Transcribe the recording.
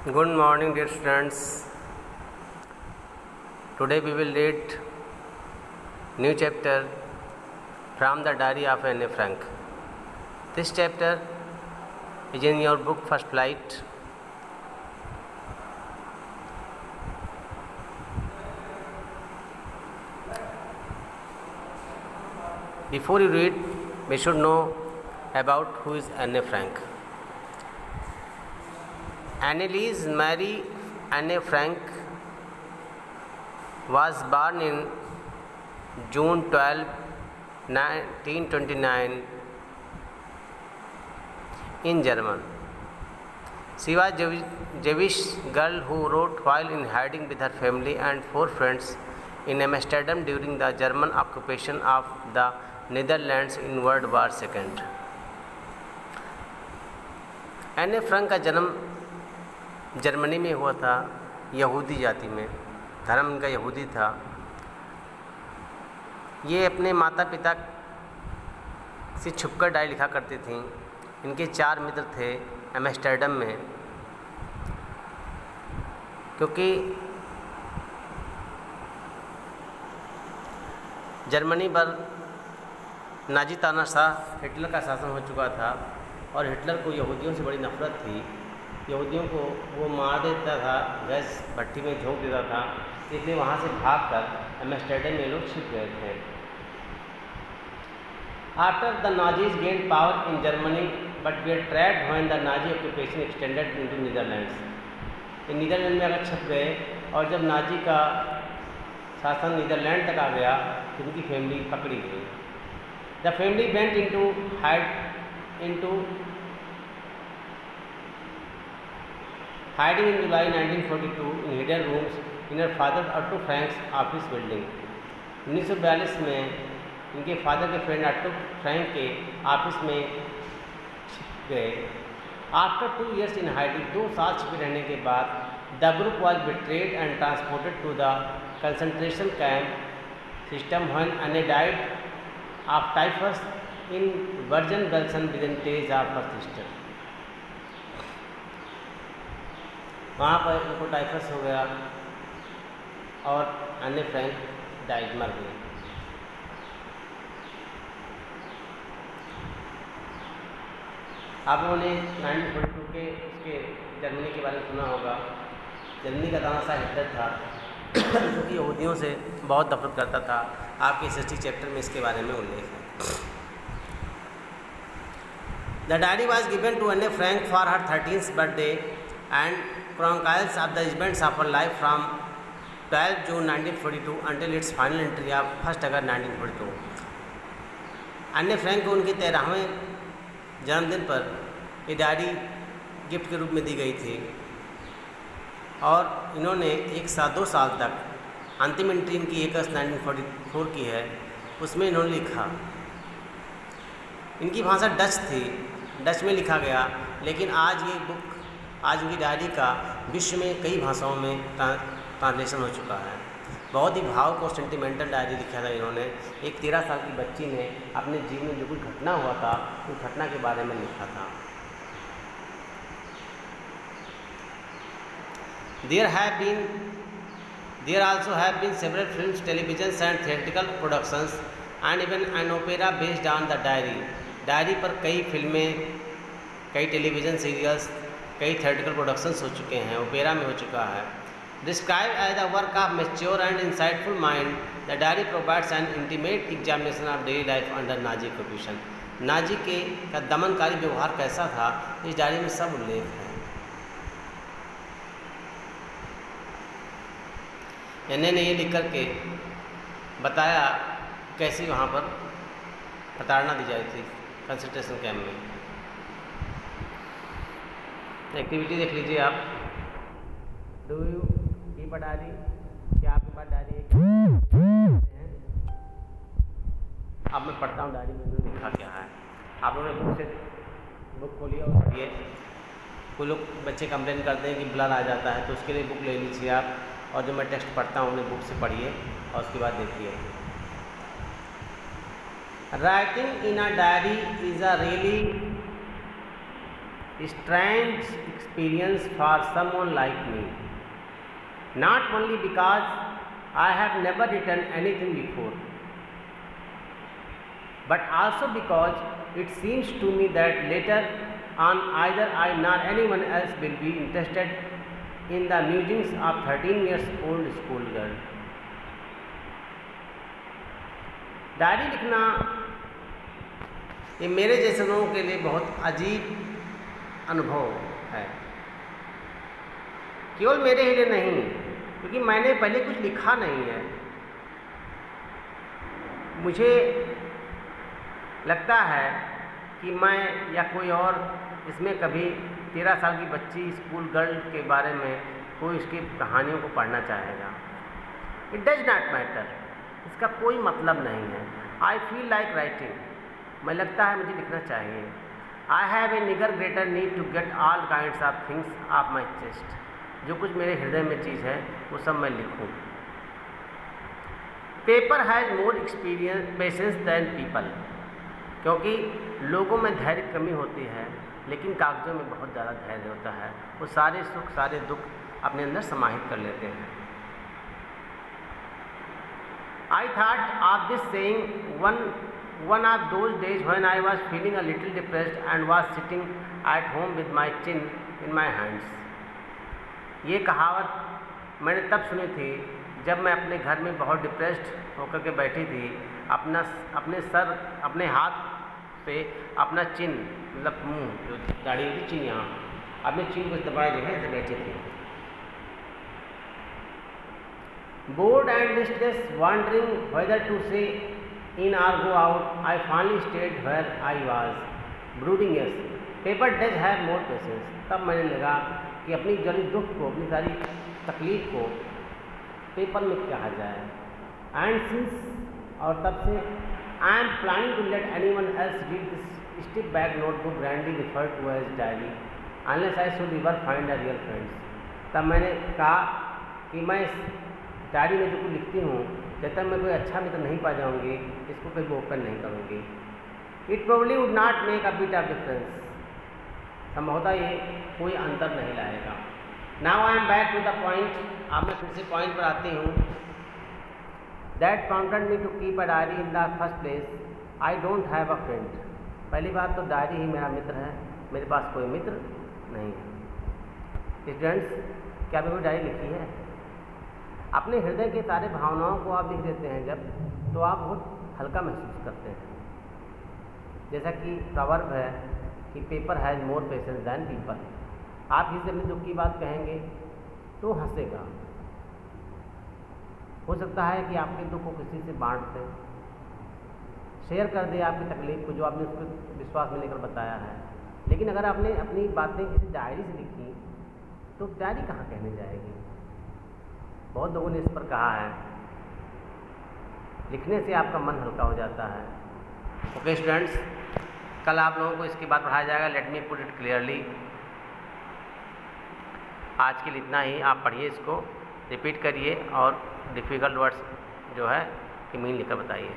Good morning, dear students. Today we will read new chapter from the diary of Anne Frank. This chapter is in your book First Flight. Before you read, we should know about who is Anne Frank. Anneliese Marie Anne Frank was born in June 12, 1929 in Germany. She was a Jewish girl who wrote while in hiding with her family and 4 friends in Amsterdam during the German occupation of the Netherlands in World War II. एने Frank का जन्म Germany में हुआ था, यहूदी जाति में। धर्म इनका यहूदी था। ये अपने माता पिता से छुपकर डायरी लिखा करती थीं। इनके 4 मित्र थे एम्स्टर्डम में, क्योंकि जर्मनी पर नाजी तानाशाह हिटलर का शासन हो चुका था और हिटलर को यहूदियों से बड़ी नफरत थी। यहूदियों को वो मार देता था, गैस भट्टी में झोंक देता था, इसलिए वहाँ से भागकर एम्स्टर्डम में लोग छिप गए थे। After the Nazis gain power in Germany but way trapped when the Nazi occupation extended into Netherlands. ये नीदरलैंड में अगर छप गए और जब नाजी का शासन नीदरलैंड तक आ गया तो उनकी फैमिली पकड़ी गई। The family went into hiding in July 1942 in hidden rooms in her father Otto Frank's office building. 1942 में इनके फादर के फ्रेंड ऑटो फ्रैंक के ऑफिस में छिप गए। आफ्टर 2 years in hiding, 2 साल छिपे रहने के बाद the group was betrayed and transported to the concentration camp system when Anne died of typhus in Bergen-Belsen within days of her sister. वहाँ पर उनको टाइफस हो गया और अन्य फ्रैंक डाइड, मर गई। आप लोगों ने 1942 के उसके जर्मनी के बारे में सुना होगा। जर्मनी का तानाशाह हिटलर था जो कि यहूदियों से बहुत नफरत करता था। आपके हिस्ट्री चैप्टर में इसके बारे में उल्लेख है। The diary was given to Anne Frank for her 13th birthday and chronicles of the events of her life from 12 June 1942 until its final entry of 1 August 1942. अन्य फ्रैंक को उनके 13वें जन्मदिन पर ये डायरी गिफ्ट के रूप में दी गई थी और इन्होंने 2 साल तक, अंतिम एंट्री इनकी 1 अगस्त 1944 की है, उसमें इन्होंने लिखा। इनकी भाषा डच थी, डच में लिखा गया, लेकिन आज ये बुक, आज उनकी डायरी का विश्व में कई भाषाओं में ट्रांसलेशन हो चुका है। बहुत ही भावुक और सेंटिमेंटल डायरी लिखा था इन्होंने। एक 13 साल की बच्ची ने अपने जीवन में जो कुछ घटना हुआ था उस घटना के बारे में लिखा था। There also have been several films, televisions and theatrical productions and even an opera based on the diary. Diary पर कई फिल्में, कई टेलीविज़न सीरियल्स, कई थिएट्रिकल प्रोडक्शंस हो चुके हैं, ओपेरा में हो चुका है। Describe as the work of mature and insightful mind, the diary provides an intimate examination of daily life under Nazi occupation. Nazi के का दमनकारी व्यवहार कैसा था, इस डायरी में सब उल्लेख है। एने ने ये लिख कर के बताया कैसी वहाँ पर प्रताड़ना दी जाती थी कंसंट्रेशन कैंप में। एक्टिविटी देख लीजिए आप। Do you keep a diary? क्या आपके पास डायरी है? अब मैं पढ़ता हूँ डायरी में लिखा क्या है। आप लोगों ने बुक खोलिए और पढ़िए। कोई लोग बच्चे कंप्लेन करते हैं कि ब्लर आ जाता है, तो उसके लिए बुक ले लीजिए आप, और जो मैं टेक्स्ट पढ़ता हूँ उन्हें बुक से पढ़िए और उसके बाद देखिए। Writing in a diary is a really strange experience for someone like me. Not only because I have never written anything before, but also because it seems to me that later on either I nor anyone else will be interested in the musings of 13 years old schoolgirl. Diary लिखना ये मेरे जैसे लोगों के लिए बहुत अजीब अनुभव है, केवल मेरे ही लिए नहीं, क्योंकि मैंने पहले कुछ लिखा नहीं है। मुझे लगता है कि मैं या कोई और इसमें कभी 13 साल की बच्ची स्कूल गर्ल के बारे में कोई उसकी कहानियों को पढ़ना चाहेगा। इट डज नॉट मैटर, इसका कोई मतलब नहीं है। आई फील लाइक राइटिंग, मैं लगता है मुझे लिखना चाहिए। आई हैव ए निगर greater need to get all kinds of things off my chest, जो कुछ मेरे हृदय में चीज़ है वो सब मैं लिखूं। Paper has more experience patience than people, क्योंकि लोगों में धैर्य की कमी होती है, लेकिन कागज़ों में बहुत ज़्यादा धैर्य होता है। वो सारे सुख सारे दुख अपने अंदर समाहित कर लेते हैं। I thought of this saying one of those days when I was feeling a little depressed and was sitting at home with my chin in my hands. ये कहावत मैंने तब सुनी थी जब मैं अपने घर में बहुत डिप्रेस्ड होकर के बैठी थी, अपने हाथ से अपना चिन मतलब मुँह जो दाढ़ी होती चिन यहाँ अपने चिन को दबाए जो है ऐसे बैठी थी। Bored and listless, wondering whether to stay in or go out, I finally stayed where I was, brooding. Yes, paper does have more patience. तब मैंने लगा कि अपनी जड़ी दुख को, अपनी सारी तकलीफ को पेपर में कहा जाए। And since और तब से I am planning to let anyone else read this stick bag notebook grandly referred to as diary, unless I should ever find a real friends. तब मैंने कहा कि मैं डायरी में जो कुछ लिखती हूँ, जब तक मैं कोई अच्छा मित्र नहीं पा जाऊँगी, इसको कभी ओपन नहीं करूँगी। It probably would not make a bit of difference, संभवतः ये कोई अंतर नहीं लाएगा। Now I am back to the point, अब मैं फिर से पॉइंट पर आती हूँ। That prompted me to keep a diary in the first place, I don't have a friend. पहली बात तो डायरी ही मेरा मित्र है, मेरे पास कोई मित्र नहीं है। स्टूडेंट्स, क्या आपने कोई डायरी लिखी है? अपने हृदय के सारे भावनाओं को आप लिख देते हैं जब, तो आप बहुत हल्का महसूस करते हैं। जैसा कि प्रवर्ब है कि paper has more patience than people. आप किसी अपने दुख की बात कहेंगे तो हंसेगा। हो सकता है कि आपके दुख को किसी से बांट दें, शेयर कर दे आपकी तकलीफ को जो आपने उसको विश्वास में लेकर बताया है। लेकिन अगर आपने अपनी बातें किसी डायरी से लिखी तो डायरी कहाँ कहने जाएगी? बहुत लोगों ने इस पर कहा है, लिखने से आपका मन हल्का हो जाता है। ओके स्टूडेंट्स, कल आप लोगों को इसके बाद पढ़ाया जाएगा। Let me put it clearly. आज के लिए इतना ही। आप पढ़िए, इसको रिपीट करिए और डिफ़िकल्ट वर्ड्स जो है कि मीन लिखकर बताइए।